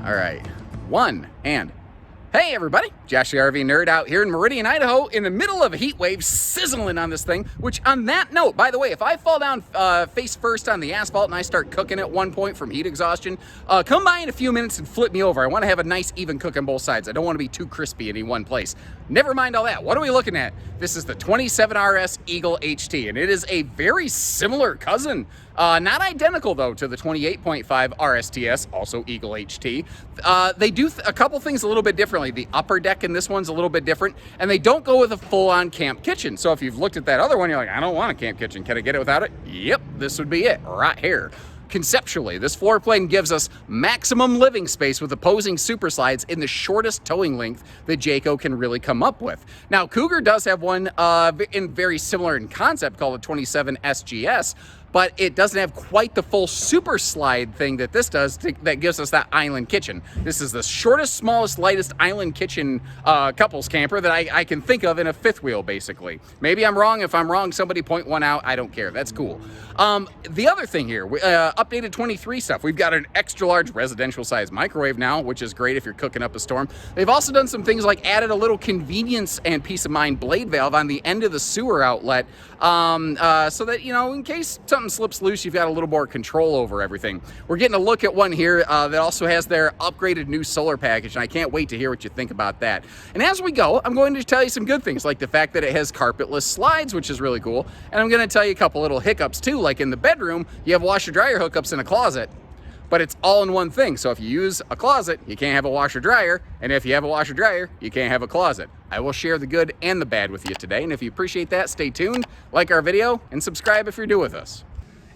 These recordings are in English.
All right, one, and hey everybody, Josh the RV Nerd out here in Meridian, Idaho, in the middle of a heat wave, sizzling on this thing, which on that note, by the way, if I fall down face first on the asphalt and I start cooking at one point from heat exhaustion, come by in a few minutes and flip me over. I want to have a nice even cook on both sides. I don't want to be too crispy in any one place. Never mind all that. What are we looking at? This is the 27RS Eagle HT, and it is a very similar cousin. Not identical, though, to the 28.5 RSTS, also Eagle HT. They do a couple things a little bit differently. The upper deck in this one's a little bit different, and they don't go with a full-on camp kitchen. So if you've looked at that other one, you're like, I don't want a camp kitchen. Can I get it without it? Yep, this would be it right here. Conceptually, this floor plane gives us maximum living space with opposing super slides in the shortest towing length that Jayco can really come up with. Now, Cougar does have one very similar in concept called a 27 SGS, but it doesn't have quite the full super slide thing that this does that gives us that island kitchen. This is the shortest, smallest, lightest island kitchen couples camper that I can think of in a fifth wheel, basically. Maybe I'm wrong. If I'm wrong, somebody point one out. I don't care. That's cool. The other thing here, updated 23 stuff. We've got an extra large residential size microwave now, which is great if you're cooking up a storm. They've also done some things like added a little convenience and peace of mind blade valve on the end of the sewer outlet so that, you know, in case something slips loose, you've got a little more control over everything. We're getting a look at one here that also has their upgraded new solar package, and I can't wait to hear what you think about that. And as we go, I'm going to tell you some good things, like the fact that it has carpetless slides, which is really cool. And I'm going to tell you a couple little hiccups too, like in the bedroom, you have washer-dryer hookups in a closet, but it's all in one thing. So if you use a closet, you can't have a washer-dryer, and if you have a washer-dryer, you can't have a closet. I will share the good and the bad with you today, and if you appreciate that, stay tuned, like our video, and subscribe if you're new with us.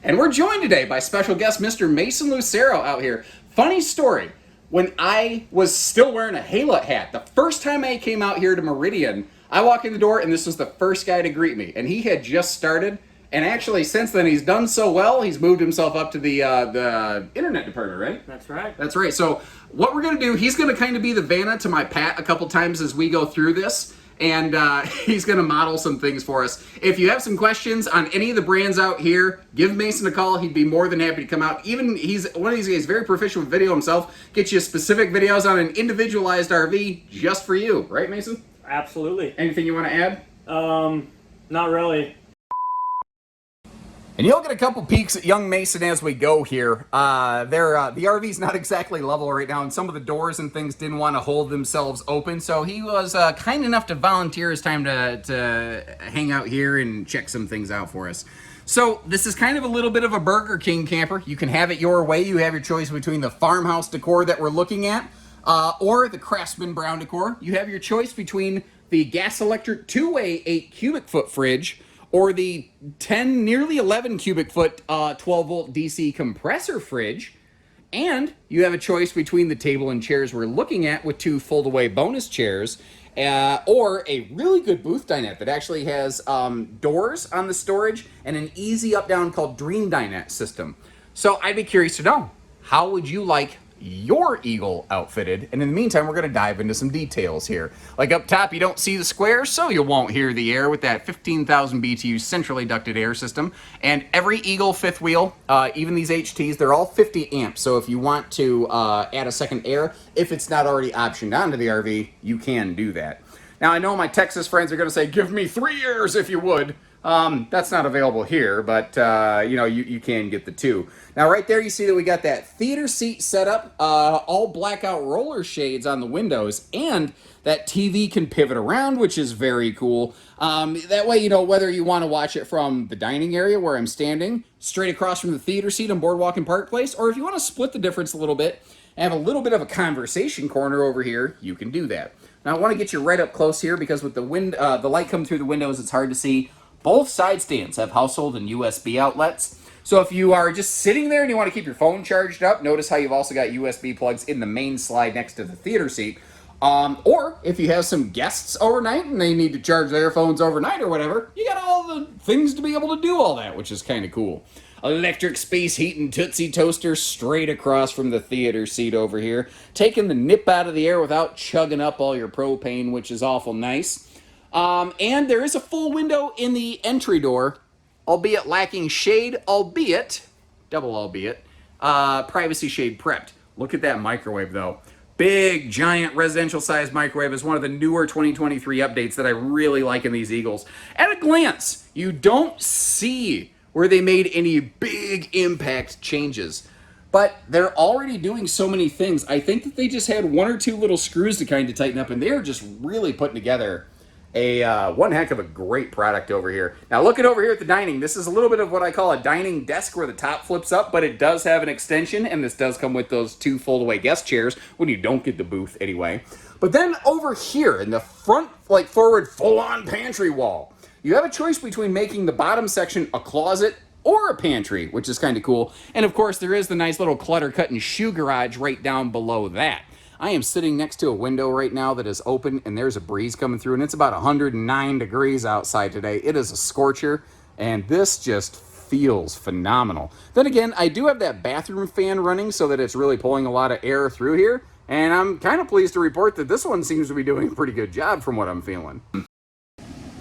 And we're joined today by special guest Mr. Mason Lucero out here. Funny story, when I was still wearing a Halo hat, the first time I came out here to Meridian, I walk in the door and this was the first guy to greet me, and he had just started. And actually, since then, he's done so well, he's moved himself up to the internet department, right? That's right. That's right. So what we're going to do, he's going to kind of be the Vanna to my Pat a couple times as we go through this. And he's going to model some things for us. If you have some questions on any of the brands out here, give Mason a call. He'd be more than happy to come out. Even he's one of these guys, very proficient with video himself. Get you specific videos on an individualized RV just for you. Right, Mason? Absolutely. Anything you want to add? Not really. And you'll get a couple peeks at young Mason as we go here. The RV's not exactly level right now, and some of the doors and things didn't want to hold themselves open, so he was kind enough to volunteer his time to hang out here and check some things out for us. So this is kind of a little bit of a Burger King camper. You can have it your way. You have your choice between the farmhouse decor that we're looking at or the Craftsman Brown decor. You have your choice between the gas electric two-way 8 cubic foot fridge or the 10, nearly 11 cubic foot 12 volt DC compressor fridge. And you have a choice between the table and chairs we're looking at with 2 fold away bonus chairs or a really good booth dinette that actually has doors on the storage and an easy up down called Dream Dinette system. So I'd be curious to know, how would you like your Eagle outfitted? And in the meantime, we're going to dive into some details here. Like up top, you don't see the square, so you won't hear the air with that 15,000 BTU centrally ducted air system. And every Eagle fifth wheel, even these HTs, they're all 50 amps. So if you want to add a second air, if it's not already optioned onto the RV, you can do that. Now, I know my Texas friends are going to say, give me 3 years if you would. That's not available here, but you know, you can get the 2. Now right there you see that we got that theater seat set up, all blackout roller shades on the windows, and that TV can pivot around, which is very cool. That way, you know, whether you want to watch it from the dining area where I'm standing, straight across from the theater seat on Boardwalk and Park Place, or if you want to split the difference a little bit and have a little bit of a conversation corner over here, you can do that. Now I want to get you right up close here because with the light coming through the windows, it's hard to see. Both side stands have household and USB outlets. So if you are just sitting there and you want to keep your phone charged up, notice how you've also got USB plugs in the main slide next to the theater seat. Or if you have some guests overnight and they need to charge their phones overnight or whatever, you got all the things to be able to do all that, which is kind of cool. Electric space heating Tootsie toaster straight across from the theater seat over here. Taking the nip out of the air without chugging up all your propane, which is awful nice. And there is a full window in the entry door, albeit lacking shade, albeit, double albeit, privacy shade prepped. Look at that microwave though. Big, giant, residential sized microwave is one of the newer 2023 updates that I really like in these Eagles. At a glance, you don't see where they made any big impact changes. But they're already doing so many things. I think that they just had one or two little screws to kind of tighten up, and they're just really putting together a one heck of a great product over here. Now looking over here at the dining, this is a little bit of what I call a dining desk where the top flips up, but it does have an extension, and this does come with those two fold-away guest chairs when you don't get the booth anyway. But then over here in the front, like forward full-on pantry wall, you have a choice between making the bottom section a closet or a pantry, which is kind of cool. And of course, there is the nice little clutter cut and shoe garage right down below that. I am sitting next to a window right now that is open, and there's a breeze coming through, and it's about 109 degrees outside today. It is a scorcher, and this just feels phenomenal. Then again, I do have that bathroom fan running so that it's really pulling a lot of air through here, and I'm kind of pleased to report that this one seems to be doing a pretty good job from what I'm feeling.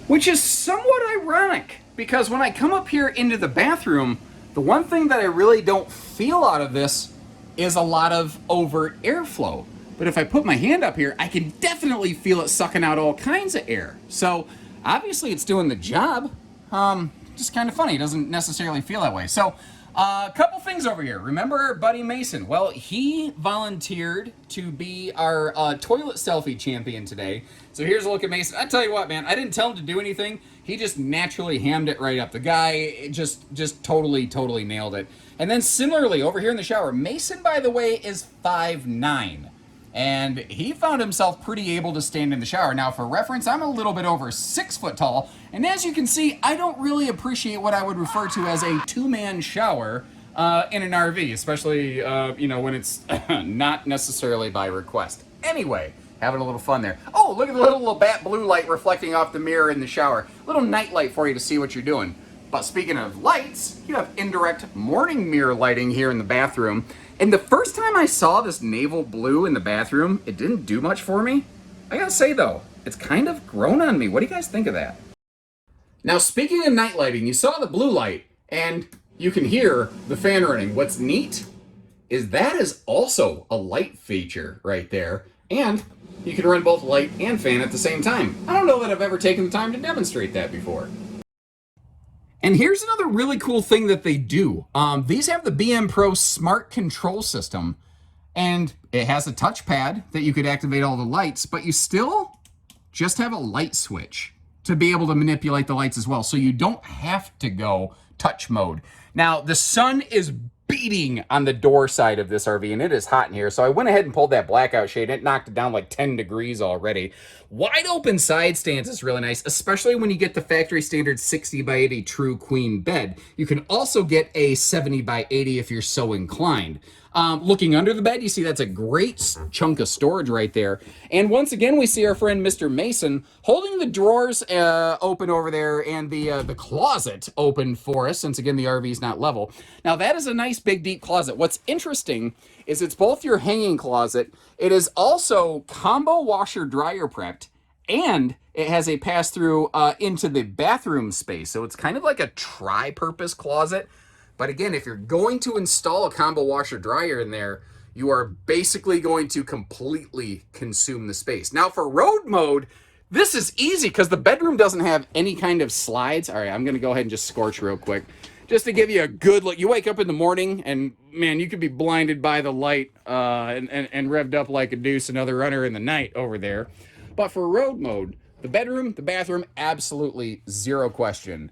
Which is somewhat ironic, because when I come up here into the bathroom, the one thing that I really don't feel out of this is a lot of overt airflow. But if I put my hand up here, I can definitely feel it sucking out all kinds of air. So obviously it's doing the job. Just kind of funny. It doesn't necessarily feel that way. So a couple things over here. Remember our buddy Mason? Well, he volunteered to be our toilet selfie champion today. So here's a look at Mason. I tell you what, man, I didn't tell him to do anything. He just naturally hammed it right up. The guy just totally nailed it. And then similarly over here in the shower, Mason, by the way, is 5'9". And he found himself pretty able to stand in the shower. Now, for reference, I'm a little bit over 6 foot tall, and as you can see, I don't really appreciate what I would refer to as a two-man shower in an RV, especially when it's not necessarily by request. Anyway, having a little fun there. Oh, look at the little bat blue light reflecting off the mirror in the shower. Little night light for you to see what you're doing. But speaking of lights, you have indirect morning mirror lighting here in the bathroom. And the first time I saw this naval blue in the bathroom, it didn't do much for me. I gotta say though, it's kind of grown on me. What do you guys think of that? Now speaking of night lighting, you saw the blue light and you can hear the fan running. What's neat is that is also a light feature right there. And you can run both light and fan at the same time. I don't know that I've ever taken the time to demonstrate that before. And here's another really cool thing that they do. These have the BM Pro Smart Control System, and it has a touchpad that you could activate all the lights, but you still just have a light switch to be able to manipulate the lights as well, so you don't have to go touch mode. Now, the sun is beating on the door side of this RV, and it is hot in here, so I went ahead and pulled that blackout shade, and it knocked it down like 10 degrees already. Wide open side stands is really nice, especially when you get the factory standard 60 by 80 true queen bed. You can also get a 70 by 80 if you're so inclined. Looking under the bed, you see that's a great chunk of storage right there. And once again, we see our friend Mr. Mason holding the drawers open over there and the closet open for us, since again, the RV is not level. Now that is a nice big deep closet. What's interesting is it's both your hanging closet, it is also combo washer dryer prepped, and it has a pass-through into the bathroom space. So it's kind of like a tri-purpose closet. But again, if you're going to install a combo washer dryer in there, you are basically going to completely consume the space. Now for road mode, this is easy because the bedroom doesn't have any kind of slides. All right, I'm gonna go ahead and just scorch real quick, just to give you a good look. You wake up in the morning and man, you could be blinded by the light and revved up like a deuce, another runner in the night over there. But for road mode, the bedroom, the bathroom, absolutely zero question.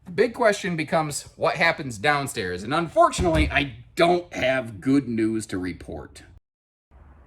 The big question becomes what happens downstairs, and unfortunately I don't have good news to report.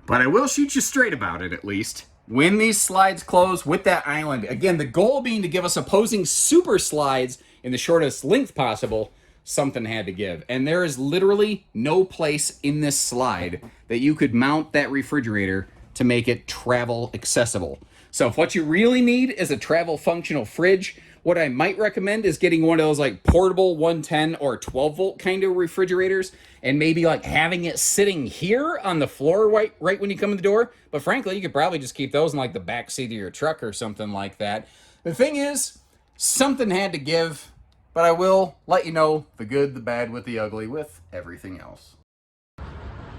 But I will shoot you straight about it at least. When these slides close with that island, again the goal being to give us opposing super slides in the shortest length possible, something had to give. And there is literally no place in this slide that you could mount that refrigerator to make it travel accessible. So if what you really need is a travel functional fridge, what I might recommend is getting one of those like portable 110 or 12 volt kind of refrigerators and maybe like having it sitting here on the floor right when you come in the door. But frankly, you could probably just keep those in like the back seat of your truck or something like that. The thing is, something had to give, but I will let you know the good, the bad with the ugly with everything else.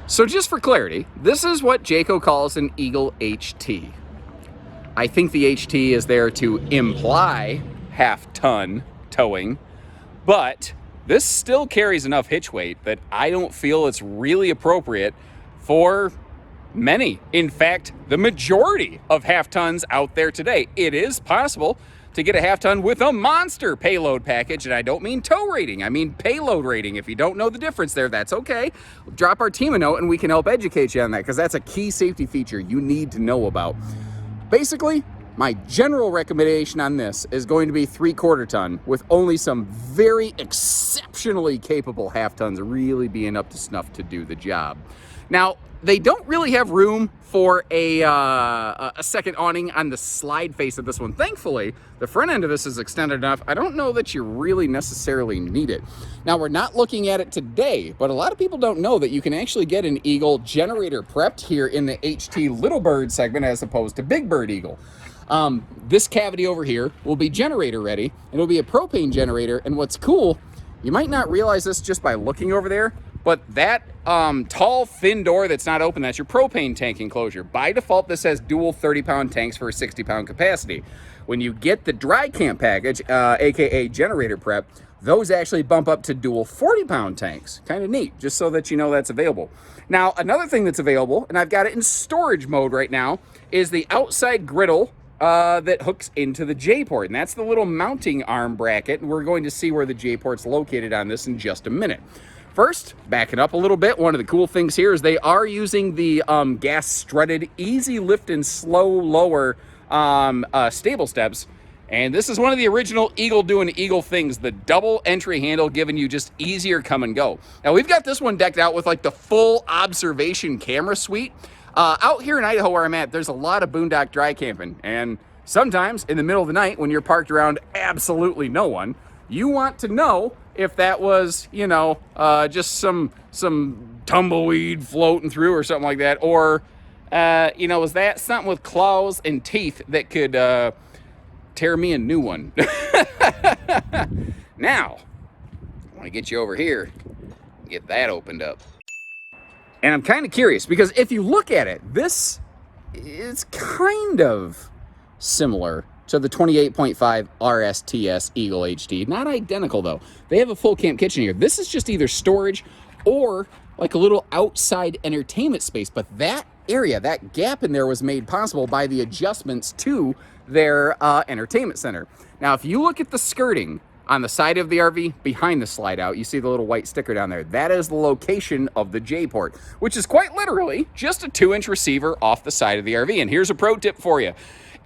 So just for clarity, this is what Jayco calls an Eagle HT. I think the HT is there to imply half-ton towing, but this still carries enough hitch weight that I don't feel it's really appropriate for many. In fact, the majority of half-tons out there today. It is possible to get a half-ton with a monster payload package, and I don't mean tow rating, I mean payload rating. If you don't know the difference there, that's okay. Drop our team a note and we can help educate you on that, because that's a key safety feature you need to know about. Basically, my general recommendation on this is going to be 3/4 ton, with only some very exceptionally capable half-tons really being up to snuff to do the job. Now, they don't really have room for a second awning on the slide face of this one. Thankfully, the front end of this is extended enough. I don't know that you really necessarily need it. Now, we're not looking at it today, but a lot of people don't know that you can actually get an Eagle generator prepped here in the HT Little Bird segment as opposed to Big Bird Eagle. This cavity over here will be generator ready, and it'll be a propane generator. And what's cool, you might not realize this just by looking over there, but that tall, thin door that's not open, that's your propane tank enclosure. By default, this has dual 30-pound tanks for a 60-pound capacity. When you get the dry camp package, aka generator prep, those actually bump up to dual 40-pound tanks. Kind of neat, just so that you know that's available. Now, another thing that's available, and I've got it in storage mode right now, is the outside griddle that hooks into the J-port, and that's the little mounting arm bracket, and we're going to see where the J-port's located on this in just a minute. First, backing up a little bit, one of the cool things here is they are using the gas strutted easy lift and slow lower stable steps. And this is one of the original Eagle doing Eagle things, the double entry handle giving you just easier come and go. Now, we've got this one decked out with like the full observation camera suite. Out here in Idaho where I'm at, there's a lot of boondock dry camping. And sometimes in the middle of the night when you're parked around absolutely no one, you want to know if that was, you know, just some tumbleweed floating through or something like that. Or, you know, was that something with claws and teeth that could tear me a new one? Now, I want to get you over here, get that opened up. And I'm kind of curious, because if you look at it, this is kind of similar to the 28.5 RSTS Eagle HT. Not identical, though. They have a full camp kitchen here. This is just either storage or like a little outside entertainment space. But that area, that gap in there was made possible by the adjustments to their entertainment center. Now, if you look at the skirting on the side of the RV, behind the slide out, you see the little white sticker down there. That is the location of the J-port, which is quite literally just a 2-inch receiver off the side of the RV. And here's a pro tip for you.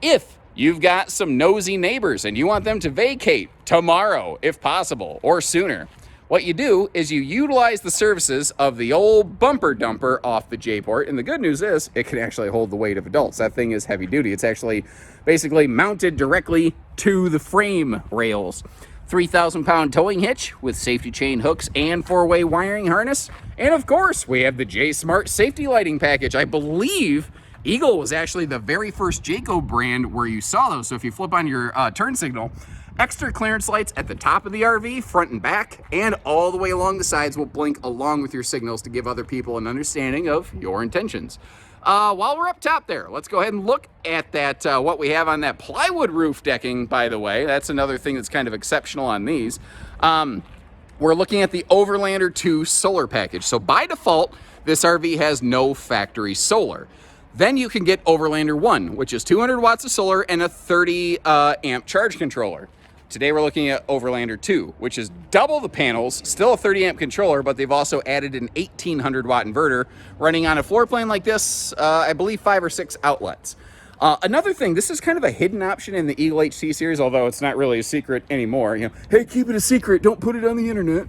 If you've got some nosy neighbors and you want them to vacate tomorrow, if possible, or sooner, what you do is you utilize the services of the old bumper dumper off the J-port. And the good news is it can actually hold the weight of adults. That thing is heavy duty. It's actually basically mounted directly to the frame rails. 3,000-pound towing hitch with safety chain hooks and 4-way wiring harness. And of course, we have the J-Smart safety lighting package. I believe Eagle was actually the very first Jayco brand where you saw those. So if you flip on your turn signal, extra clearance lights at the top of the RV, front and back, and all the way along the sides will blink along with your signals to give other people an understanding of your intentions. While we're up top there, let's go ahead and look at that, what we have on that plywood roof decking, by the way. That's another thing that's kind of exceptional on these. We're looking at the Overlander 2 solar package. So by default, this RV has no factory solar. Then you can get Overlander 1, which is 200 watts of solar and a 30 amp charge controller. Today we're looking at Overlander 2, which is double the panels, still a 30 amp controller, but they've also added an 1800 watt inverter running on a floor plan like this, I believe 5 or 6 outlets. Another thing, this is kind of a hidden option in the Eagle HT series, although it's not really a secret anymore. You know, hey, keep it a secret, don't put it on the internet.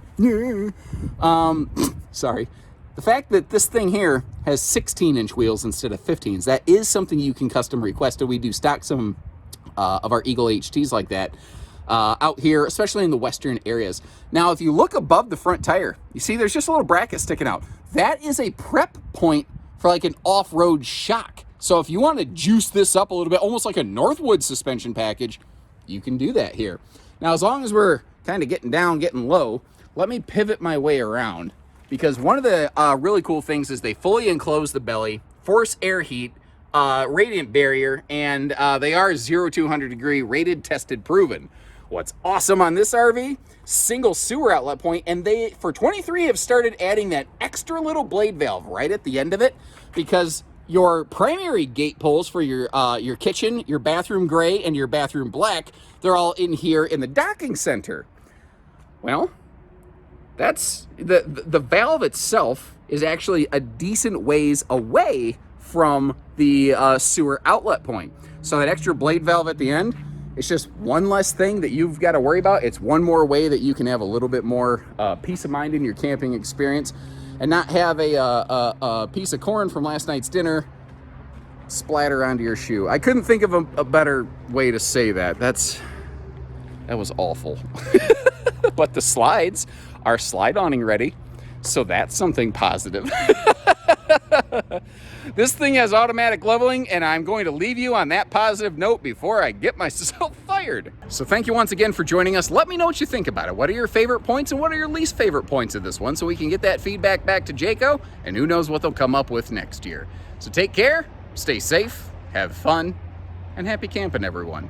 Sorry. The fact that this thing here has 16-inch wheels instead of 15s, that is something you can custom request, and we do stock some of our Eagle HTs like that out here, especially in the western areas. Now, if you look above the front tire, you see there's just a little bracket sticking out. That is a prep point for like an off-road shock. So if you want to juice this up a little bit, almost like a Northwood suspension package, you can do that here. Now, as long as we're kind of getting down, getting low, let me pivot my way around because one of the really cool things is they fully enclose the belly, force air heat, radiant barrier, and they are 0 to 100 degree rated, tested, proven. What's awesome on this RV, single sewer outlet point, and they, for 23, have started adding that extra little blade valve right at the end of it, because your primary gate poles for your kitchen, your bathroom gray, and your bathroom black, they're all in here in the docking center. Well, that's the valve itself is actually a decent ways away from the sewer outlet point. So that extra blade valve at the end, it's just one less thing that you've got to worry about. It's one more way that you can have a little bit more peace of mind in your camping experience and not have a piece of corn from last night's dinner splatter onto your shoe. I couldn't think of a better way to say that. That was awful. But the slides are slide awning ready, so that's something positive. This thing has automatic leveling, and I'm going to leave you on that positive note before I get myself fired. So thank you once again for joining us. Let me know what you think about it. What are your favorite points and what are your least favorite points of this one, so we can get that feedback back to Jayco, and who knows what they'll come up with next year. So take care, stay safe, have fun, and happy camping, everyone.